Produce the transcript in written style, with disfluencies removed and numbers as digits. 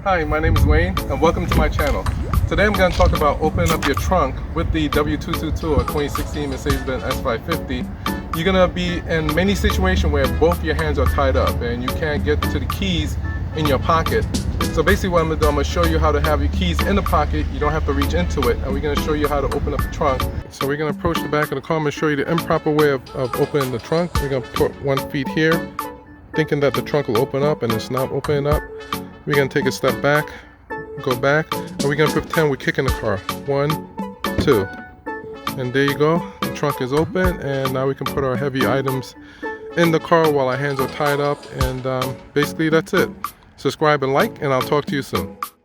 Hi, my name is Wayne and welcome to my channel. Today I'm going to talk about opening up your trunk with the W222 or 2016 Mercedes-Benz S550. You're going to be in many situations where both your hands are tied up and you can't get to the keys in your pocket. So basically what I'm going to do, I'm going to show you how to have your keys in the pocket. You don't have to reach into it, and we're going to show you how to open up the trunk. So we're going to approach the back of the car. I'm going to show you the improper way of opening the trunk. We're going to put 1 foot here, thinking that the trunk will open up, and it's not opening up. We're going to take a step back, go back, and we're going to pretend we're kicking the car. 1, 2. And there you go. The trunk is open, and now we can put our heavy items in the car while our hands are tied up. And basically that's it. Subscribe and like, and I'll talk to you soon.